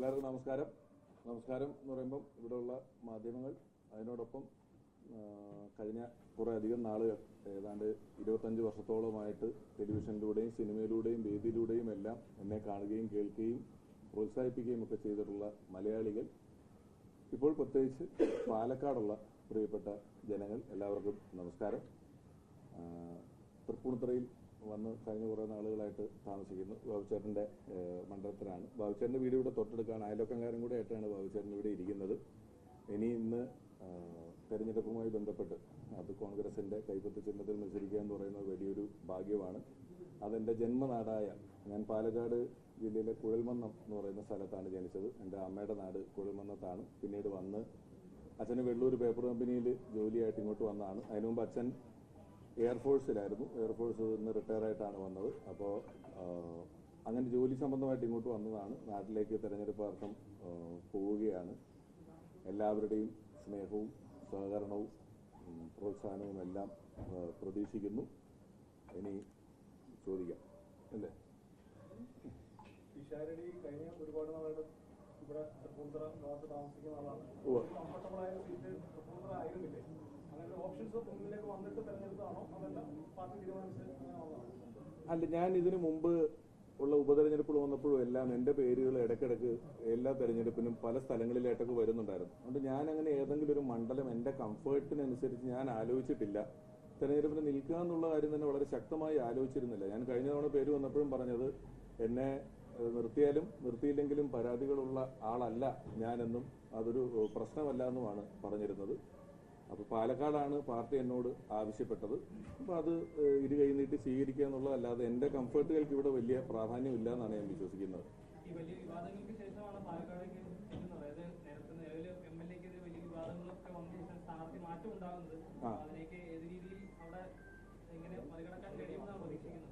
എല്ലാവർക്കും നമസ്കാരം. നമസ്കാരം എന്ന് പറയുമ്പം ഇവിടെയുള്ള മാധ്യമങ്ങൾ, അതിനോടൊപ്പം കഴിഞ്ഞ കുറേ അധികം നാളുകൾ, ഏതാണ്ട് 25 വർഷത്തോളമായിട്ട് ടെലിവിഷനിലൂടെയും സിനിമയിലൂടെയും വേദിയിലൂടെയും എല്ലാം എന്നെ കാണുകയും കേൾക്കുകയും പ്രോത്സാഹിപ്പിക്കുകയും ഒക്കെ ചെയ്തിട്ടുള്ള മലയാളികൾ, ഇപ്പോൾ പ്രത്യേകിച്ച് പാലക്കാടുള്ള പ്രിയപ്പെട്ട ജനങ്ങൾ, എല്ലാവർക്കും നമസ്കാരം. തൃപ്പൂണിത്തുറയിൽ വന്ന് കഴിഞ്ഞ കുറേ നാളുകളായിട്ട് താമസിക്കുന്നു. ബാബുച്ചേട്ടൻ്റെ മണ്ഡലത്തിലാണ്. ബാബുച്ചേട്ടൻ്റെ വീട് ഇവിടെ തൊട്ടെടുക്കുകയാണ്. അയൽവക്കംകാരൻ കൂടെ ആയിട്ടാണ് ബാബുച്ചേട്ടൻ ഇവിടെ ഇരിക്കുന്നത്. ഇന്ന് തെരഞ്ഞെടുപ്പുമായി ബന്ധപ്പെട്ട് അത് കോൺഗ്രസിന്റെ കൈപ്പത്തി ചിഹ്നത്തിൽ മത്സരിക്കുക എന്ന് പറയുന്നത് വലിയൊരു ഭാഗ്യമാണ്. അതെന്റെ ജന്മനാടായ, ഞാൻ പാലക്കാട് ജില്ലയിലെ കുഴൽമന്നം എന്ന് പറയുന്ന സ്ഥലത്താണ് ജനിച്ചത്. എൻ്റെ അമ്മയുടെ നാട് കുഴൽമന്നത്താണ്. പിന്നീട് വന്ന് അച്ഛന് വെള്ളൂർ പേപ്പർ കമ്പനിയിൽ ജോലിയായിട്ട് ഇങ്ങോട്ട് വന്നതാണ്. അതിനു മുമ്പ് അച്ഛൻ എയർഫോഴ്സിലായിരുന്നു. എയർഫോഴ്സിൽ നിന്ന് റിട്ടയർ ആയിട്ടാണ് വന്നത്. അപ്പോൾ അങ്ങനെ ജോലി സംബന്ധമായിട്ട് ഇങ്ങോട്ട് വന്നതാണ്. നാട്ടിലേക്ക് തെരഞ്ഞെടുപ്പാർത്ഥം പോവുകയാണ്. എല്ലാവരുടെയും സ്നേഹവും സഹകരണവും പ്രോത്സാഹനവും എല്ലാം പ്രതീക്ഷിക്കുന്നു. ഇനി ചോദിക്കാം അല്ലേ? കഴിഞ്ഞ ഒരുപാട് നാളുകൾ ഇവിടെ തൃപ്പൂണിത്തുറ ഭാഗത്ത് താമസിക്കുന്ന ആളാണ്. കംഫർട്ടബിൾ ആയ സീറ്റ് തൃപ്പൂണിത്തുറ ആയിരുന്നില്ലേ? അങ്ങനെ ഓപ്ഷൻസ് മുന്നിലേക്ക് വന്നിട്ട് തെരഞ്ഞെടുത്താണോ അതല്ല പാർട്ടി തീരുമാനിച്ച് അങ്ങനെ വന്നതാണോ? അല്ല, ഞാൻ ഇതിനു മുമ്പ് ഉള്ള ഉപതെരഞ്ഞെടുപ്പുകൾ വന്നപ്പോഴും എല്ലാം എൻ്റെ പേരുകൾ ഇടയ്ക്കിടയ്ക്ക് എല്ലാ തെരഞ്ഞെടുപ്പിനും പല സ്ഥലങ്ങളിലായിട്ടൊക്കെ വരുന്നുണ്ടായിരുന്നു. അതുകൊണ്ട് ഞാൻ അങ്ങനെ ഏതെങ്കിലും ഒരു മണ്ഡലം എൻ്റെ കംഫേർട്ടിനനുസരിച്ച് ഞാൻ ആലോചിച്ചിട്ടില്ല. തെരഞ്ഞെടുപ്പിന് നിൽക്കുക എന്നുള്ള കാര്യം തന്നെ വളരെ ശക്തമായി ആലോചിച്ചിരുന്നില്ല. ഞാൻ കഴിഞ്ഞ തവണ പേര് വന്നപ്പോഴും പറഞ്ഞത്, എന്നെ നിർത്തിയാലും നിർത്തിയില്ലെങ്കിലും പരാതികളുള്ള ആളല്ല ഞാനെന്നും അതൊരു പ്രശ്നമല്ല എന്നുമാണ് പറഞ്ഞിരുന്നത്. അപ്പോൾ പാലക്കാടാണ് പാർട്ടി എന്നോട് ആവശ്യപ്പെട്ടത്. അപ്പോൾ അത് ഇരു കൈ നീട്ടി സ്വീകരിക്കുക എന്നുള്ളതല്ലാതെ എൻ്റെ കംഫർട്ടുകൾക്ക് ഇവിടെ വലിയ പ്രാധാന്യമില്ല എന്നാണ് ഞാൻ വിശ്വസിക്കുന്നത്. ഈ വലിയ വിവാദങ്ങൾക്ക് ശേഷമാണ് പാലക്കാടേക്ക് എത്തുന്നത്. അതായത് നേരത്തെ നിലവിൽ എംഎൽഎക്കെതിരെ വലിയ വിവാദങ്ങളൊക്കെ വന്ന ശേഷം സ്ഥാനാർത്ഥി മാറ്റം ഉണ്ടാകുന്നത്. അതിലേക്ക് ഏത് രീതിയിൽ അവിടെ എങ്ങനെ മറികടക്കാൻ കഴിയുമെന്നാണ് പ്രതീക്ഷിക്കുന്നത്?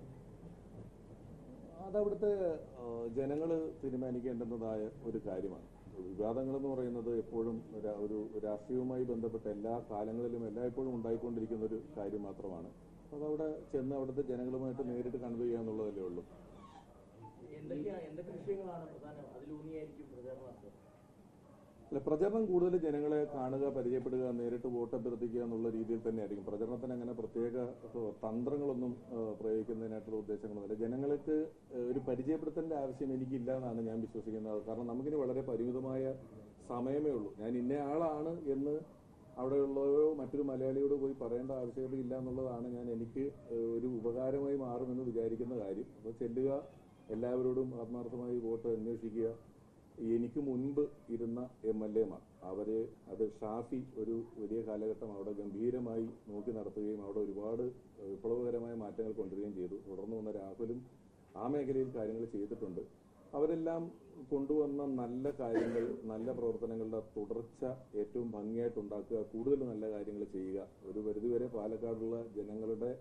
അതവിടുത്തെ ജനങ്ങൾ തീരുമാനിക്കേണ്ടുന്നതായ ഒരു കാര്യമാണ്. വിവാദങ്ങളെന്ന് പറയുന്നത് എപ്പോഴും ഒരു രാഷ്ട്രീയവുമായി ബന്ധപ്പെട്ട എല്ലാ കാലങ്ങളിലും എല്ലായ്പ്പോഴും ഉണ്ടായിക്കൊണ്ടിരിക്കുന്ന ഒരു കാര്യം മാത്രമാണ്. അതവിടെ ചെന്ന് അവിടുത്തെ ജനങ്ങളുമായിട്ട് നേരിട്ട് കൺവേ ചെയ്യുക എന്നുള്ളതല്ലേ ഉള്ളൂ. എന്തൊക്കെ വിഷയങ്ങളാണ് പ്രധാനം അതിലൂന്നിയായിരിക്കും പ്രചാരണം? അല്ല, പ്രചരണം കൂടുതൽ ജനങ്ങളെ കാണുക, പരിചയപ്പെടുക, നേരിട്ട് വോട്ട് അഭ്യർത്ഥിക്കുക എന്നുള്ള രീതിയിൽ തന്നെയായിരിക്കും. പ്രചരണത്തിന് അങ്ങനെ പ്രത്യേക തന്ത്രങ്ങളൊന്നും പ്രയോഗിക്കുന്നതിനായിട്ടുള്ള ഉദ്ദേശങ്ങളൊന്നുമില്ല. ജനങ്ങൾക്ക് ഒരു പരിചയപ്പെടുത്തേണ്ട ആവശ്യം എനിക്കില്ല എന്നാണ് ഞാൻ വിശ്വസിക്കുന്നത്. കാരണം നമുക്കിനി വളരെ പരിമിതമായ സമയമേ ഉള്ളൂ. ഞാൻ ഇന്ന ആളാണ് എന്ന് അവിടെയുള്ളവരോ മറ്റൊരു മലയാളിയോട് പോയി പറയേണ്ട ആവശ്യകതയില്ല എന്നുള്ളതാണ് എനിക്ക് ഒരു ഉപകാരമായി മാറുമെന്ന് വിചാരിക്കുന്ന കാര്യം. അപ്പോൾ ചെല്ലുക, എല്ലാവരോടും ആത്മാർത്ഥമായി വോട്ട് അന്വേഷിക്കുക. എനിക്ക് മുൻപ് ഇരുന്ന MLA-മാർ അത് ഷാഫി ഒരു വലിയ കാലഘട്ടം അവിടെ ഗംഭീരമായി നോക്കി നടത്തുകയും അവിടെ ഒരുപാട് വിപ്ലവകരമായ മാറ്റങ്ങൾ കൊണ്ടുവരികയും ചെയ്തു. തുടർന്ന് വന്ന രാഹുലും ആ മേഖലയിൽ കാര്യങ്ങൾ ചെയ്തിട്ടുണ്ട്. അവരെല്ലാം കൊണ്ടുവന്ന നല്ല കാര്യങ്ങൾ, നല്ല പ്രവർത്തനങ്ങളുടെ തുടർച്ച ഏറ്റവും ഭംഗിയായിട്ട് ഉണ്ടാക്കുക, കൂടുതൽ നല്ല കാര്യങ്ങൾ ചെയ്യുക. ഒരു പരിധിവരെ പാലക്കാടുള്ള ജനങ്ങളുടെ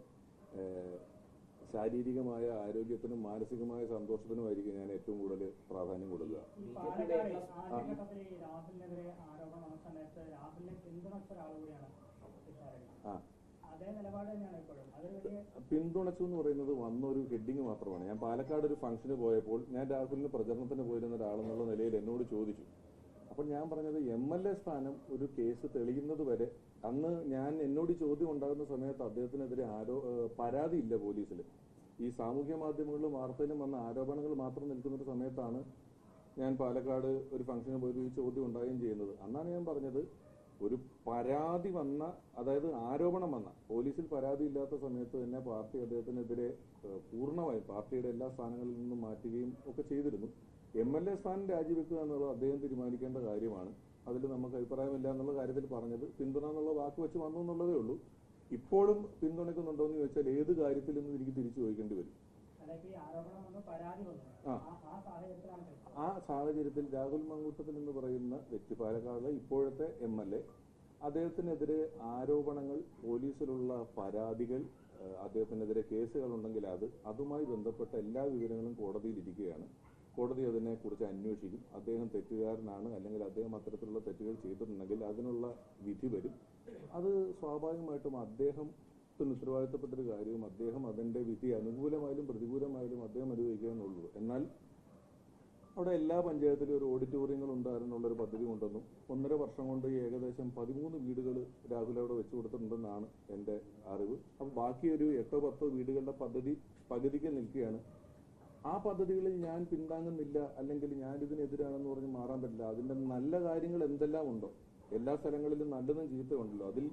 ശാരീരികമായ ആരോഗ്യത്തിനും മാനസികമായ സന്തോഷത്തിനുമായിരിക്കും ഞാൻ ഏറ്റവും കൂടുതൽ പ്രാധാന്യം കൊടുക്കുക. പിന്തുണച്ചു എന്ന് പറയുന്നത് വന്നൊരു ഹെഡിങ് മാത്രമാണ്. ഞാൻ പാലക്കാട് ഒരു ഫംഗ്ഷന് പോയപ്പോൾ ഞാൻ രാഹുലിന് പ്രചരണത്തിന് പോയിരുന്ന ഒരാളെന്നുള്ള നിലയിൽ എന്നോട് ചോദിച്ചു. അപ്പോൾ ഞാൻ പറഞ്ഞത്, MLA സ്ഥാനം ഒരു കേസ് തെളിയുന്നത് വരെ, അന്ന് എന്നോട് ചോദ്യം ഉണ്ടാകുന്ന സമയത്ത് അദ്ദേഹത്തിനെതിരെ പരാതിയില്ല പോലീസിൽ. ഈ സാമൂഹ്യ മാധ്യമങ്ങളിലും വാർത്തയിലും വന്ന ആരോപണങ്ങൾ മാത്രം നിൽക്കുന്ന ഒരു സമയത്താണ് ഞാൻ പാലക്കാട് ഒരു ഫംഗ്ഷന് പോയി ഈ ചോദ്യം ഉണ്ടാകുകയും ചെയ്യുന്നത്. അന്നാണ് ഞാൻ പറഞ്ഞത്, ഒരു പരാതി വന്ന, അതായത് ആരോപണം വന്ന, പോലീസിൽ പരാതി ഇല്ലാത്ത സമയത്ത് തന്നെ പാർട്ടി അദ്ദേഹത്തിനെതിരെ പൂർണ്ണമായും പാർട്ടിയുടെ എല്ലാ സ്ഥാനങ്ങളിൽ നിന്നും മാറ്റുകയും ഒക്കെ ചെയ്തിരുന്നു. MLA സ്ഥാനം രാജിവെക്കുക എന്നുള്ളത് അദ്ദേഹം തീരുമാനിക്കേണ്ട കാര്യമാണ്. അതിൽ നമുക്ക് അഭിപ്രായമില്ല എന്നുള്ള കാര്യത്തിൽ പറഞ്ഞത്, പിന്തുണ എന്നുള്ള വാക്ക് വെച്ച് വന്നു എന്നുള്ളതേ ഉള്ളൂ. ഇപ്പോഴും പിന്തുണയ്ക്കുന്നുണ്ടോ എന്ന് ചോദിച്ചാൽ ഏത് കാര്യത്തിലെന്നും എനിക്ക് തിരിച്ചു ചോദിക്കേണ്ടി വരും. ആ സാഹചര്യത്തിൽ രാഹുൽ മങ്കൂട്ടത്തിൽ എന്ന് പറയുന്ന വ്യക്തി, പാലക്കാട് ഇപ്പോഴത്തെ MLA, അദ്ദേഹത്തിനെതിരെ ആരോപണങ്ങൾ, പോലീസിലുള്ള പരാതികൾ, അദ്ദേഹത്തിനെതിരെ കേസുകൾ ഉണ്ടെങ്കിൽ അതുമായി ബന്ധപ്പെട്ട എല്ലാ വിവരങ്ങളും കോടതിയിൽ ഇരിക്കുകയാണ്. കോടതി അതിനെക്കുറിച്ച് അന്വേഷിക്കും. അദ്ദേഹം തെറ്റുകാരനാണ്, അല്ലെങ്കിൽ അദ്ദേഹം അത്തരത്തിലുള്ള തെറ്റുകൾ ചെയ്തിട്ടുണ്ടെങ്കിൽ അതിനുള്ള വിധി വരും. അത് സ്വാഭാവികമായിട്ടും അദ്ദേഹത്തിന് ഉത്തരവാദിത്തപ്പെട്ടൊരു കാര്യവും അദ്ദേഹം അതിന്റെ വിധി അനുകൂലമായാലും പ്രതികൂലമായാലും അദ്ദേഹം അനുഭവിക്കുക എന്നുള്ളൂ. എന്നാൽ അവിടെ എല്ലാ പഞ്ചായത്തിലും ഒരു ഓഡിറ്റോറിയങ്ങൾ ഉണ്ടാകാനുള്ളൊരു പദ്ധതി കൊണ്ടുവന്നു. 1.5 വർഷം കൊണ്ട് ഏകദേശം 13 വീടുകൾ രാഹുൽ അവിടെ വെച്ചു കൊടുത്തിട്ടുണ്ടെന്നാണ് എൻ്റെ അറിവ്. അപ്പോൾ ബാക്കി ഒരു 8-10 വീടുകളുടെ പദ്ധതി പകുതിക്ക് നിൽക്കുകയാണ്. ആ പദ്ധതികളിൽ ഞാൻ പിന്താങ്ങുന്നില്ല, അല്ലെങ്കിൽ ഞാൻ ഇതിനെതിരാണെന്ന് പറഞ്ഞ് മാറാൻ പറ്റില്ല. അതിൻ്റെ നല്ല കാര്യങ്ങൾ എന്തെല്ലാം ഉണ്ടോ, എല്ലാ സ്ഥലങ്ങളിലും നല്ലതും ചീത്തയും ഉണ്ടല്ലോ, അതിൽ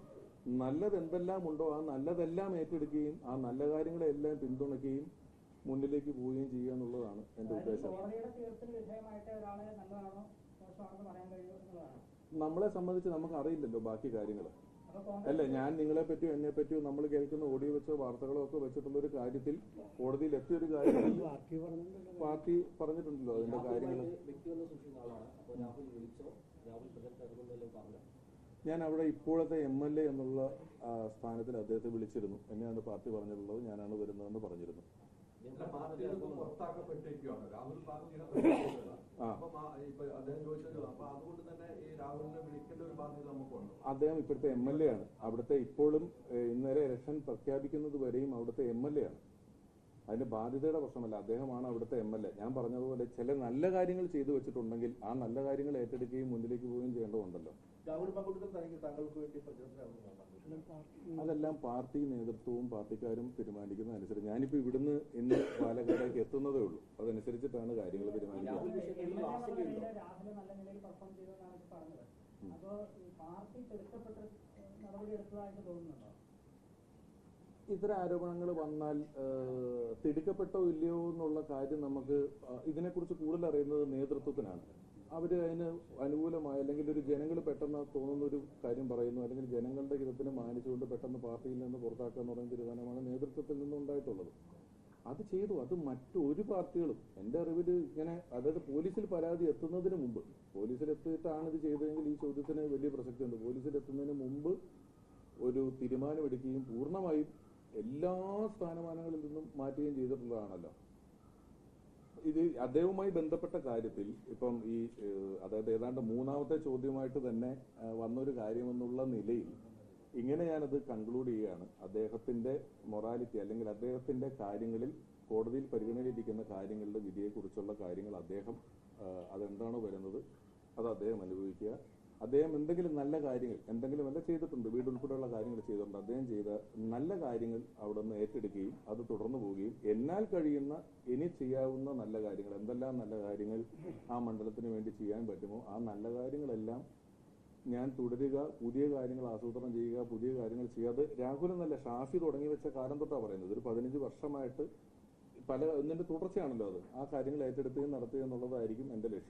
നല്ലത് എന്തെല്ലാം ഉണ്ടോ ആ നല്ലതെല്ലാം ഏറ്റെടുക്കുകയും ആ നല്ല കാര്യങ്ങളെല്ലാം പിന്തുണയ്ക്കുകയും മുന്നിലേക്ക് പോവുകയും ചെയ്യുക എന്നുള്ളതാണ് എൻ്റെ ഉദ്ദേശം. നമ്മളെ സംബന്ധിച്ച് നമുക്ക് അറിയില്ലല്ലോ ബാക്കി കാര്യങ്ങൾ. അല്ല, ഞാൻ നിങ്ങളെ പറ്റിയോ എന്നെ പറ്റിയോ നമ്മൾ കേൾക്കുന്ന ഓഡിയോ വെച്ചോ വാർത്തകളോ ഒക്കെ വെച്ചിട്ടുള്ള ഒരു കാര്യത്തിൽ കോടതിയിൽ എത്തിയൊരു കാര്യത്തിൽ പാർട്ടി പറഞ്ഞിട്ടുണ്ടല്ലോ അതിന്റെ കാര്യങ്ങൾ. ഞാൻ അവിടെ ഇപ്പോഴത്തെ MLA എന്നുള്ള സ്ഥാനത്തിൽ അദ്ദേഹത്തെ വിളിച്ചിരുന്നു. എന്നെയാണ് പാർട്ടി പറഞ്ഞിട്ടുള്ളത്, ഞാനാണ് വരുന്നതെന്ന് പറഞ്ഞിരുന്നു. അദ്ദേഹം ഇപ്പോഴത്തെ MLA ആണ്. അവിടുത്തെ ഇപ്പോഴും ഇന്നലെ ഇലക്ഷൻ പ്രഖ്യാപിക്കുന്നത് വരെയും അവിടുത്തെ MLA ആണ്. അതിന്റെ ബാധ്യതയുടെ പ്രശ്നമല്ല, അദ്ദേഹമാണ് അവിടുത്തെ MLA. ഞാൻ പറഞ്ഞതുപോലെ ചില നല്ല കാര്യങ്ങൾ ചെയ്തു വെച്ചിട്ടുണ്ടെങ്കിൽ ആ നല്ല കാര്യങ്ങൾ ഏറ്റെടുക്കുകയും മുന്നിലേക്ക് പോവുകയും ചെയ്യേണ്ടതുണ്ടല്ലോ. അതെല്ലാം പാർട്ടി നേതൃത്വവും പാർട്ടിക്കാരും തീരുമാനിക്കുന്നതനുസരിച്ച്. ഞാനിപ്പോ ഇവിടുന്ന് ഇന്ന് പാലക്കാടേക്ക് എത്തുന്നതേ ഉള്ളൂ. അതനുസരിച്ചിട്ടാണ് കാര്യങ്ങൾ തീരുമാനിക്കുന്നത്. ഇത്തരം ആരോപണങ്ങൾ വന്നാൽ തിടുക്കപ്പെട്ടോ ഇല്ലയോ എന്നുള്ള കാര്യം നമുക്ക് ഇതിനെക്കുറിച്ച് കൂടുതൽ അറിയുന്നത് നേതൃത്വത്തിനാണ്. അവര് അതിന് അനുകൂലമായ, അല്ലെങ്കിൽ ഒരു ജനങ്ങൾ പെട്ടെന്ന് തോന്നുന്ന ഒരു കാര്യം പറയുന്നു, അല്ലെങ്കിൽ ജനങ്ങളുടെ ഹിതത്തിന് മാനിച്ചുകൊണ്ട് പെട്ടെന്ന് പാർട്ടിയിൽ നിന്ന് പുറത്താക്കുക എന്ന് പറയുന്ന തീരുമാനമാണ് നേതൃത്വത്തിൽ നിന്നുണ്ടായിട്ടുള്ളത്. അത് ചെയ്തു. അത് മറ്റൊരു പാർട്ടികളും എൻ്റെ അറിവിൽ ഇങ്ങനെ, അതായത് പോലീസിൽ പരാതി എത്തുന്നതിന് മുമ്പ്, പോലീസിലെത്തിയിട്ടാണ് ഇത് ചെയ്തതെങ്കിൽ ഈ ചോദ്യത്തിന് വലിയ പ്രസക്തിയുണ്ട്. പോലീസിലെത്തുന്നതിന് മുമ്പ് ഒരു തീരുമാനമെടുക്കുകയും പൂർണ്ണമായും എല്ലാ സ്ഥാനമാനങ്ങളിൽ നിന്നും മാറ്റുകയും ചെയ്തിട്ടുള്ളതാണല്ലോ. ഇത് അദ്ദേഹവുമായി ബന്ധപ്പെട്ട കാര്യത്തിൽ ഇപ്പം ഈ അതായത് ഏതാണ്ട് 3ാമത്തെ ചോദ്യമായിട്ട് തന്നെ വന്നൊരു കാര്യമെന്നുള്ള നിലയിൽ ഇങ്ങനെ ഞാനത് കൺക്ലൂഡ് ചെയ്യുകയാണ്. അദ്ദേഹത്തിന്റെ മൊറാലിറ്റി, അല്ലെങ്കിൽ അദ്ദേഹത്തിന്റെ കാര്യങ്ങളിൽ കോടതിയിൽ പരിഗണനയിലിരിക്കുന്ന കാര്യങ്ങളുടെ വിധിയെക്കുറിച്ചുള്ള കാര്യങ്ങൾ അദ്ദേഹം അതെന്താണോ വരുന്നത് അത് അദ്ദേഹം അനുഭവിക്കുക. അദ്ദേഹം എന്തെങ്കിലും നല്ല കാര്യങ്ങൾ എന്തെങ്കിലും ചെയ്തിട്ടുണ്ട്, വീട് ഉൾപ്പെടെയുള്ള കാര്യങ്ങൾ ചെയ്തിട്ടുണ്ട്. അദ്ദേഹം ചെയ്ത നല്ല കാര്യങ്ങൾ അവിടെ നിന്ന് ഏറ്റെടുക്കുകയും അത് തുടർന്നു പോവുകയും എന്നാൽ കഴിയുന്ന ഇനി ചെയ്യാവുന്ന നല്ല കാര്യങ്ങൾ, എന്തെല്ലാം നല്ല കാര്യങ്ങൾ ആ മണ്ഡലത്തിന് വേണ്ടി ചെയ്യാൻ പറ്റുമോ ആ നല്ല കാര്യങ്ങളെല്ലാം ഞാൻ തുടരുക, പുതിയ കാര്യങ്ങൾ ആസൂത്രണം ചെയ്യുക, പുതിയ കാര്യങ്ങൾ ചെയ്യുക. അത് രാഹുൽ എന്നല്ല, ഷാഫി തുടങ്ങി വെച്ച കാലം തൊട്ടാണ് പറയുന്നത്. ഒരു 15 വർഷമായിട്ട് ഒന്നിന്റെ തുടർച്ചയാണല്ലോ അത്. ആ കാര്യങ്ങൾ ഏറ്റെടുക്കുകയും നടത്തുക എന്നുള്ളതായിരിക്കും എൻ്റെ ലക്ഷ്യം.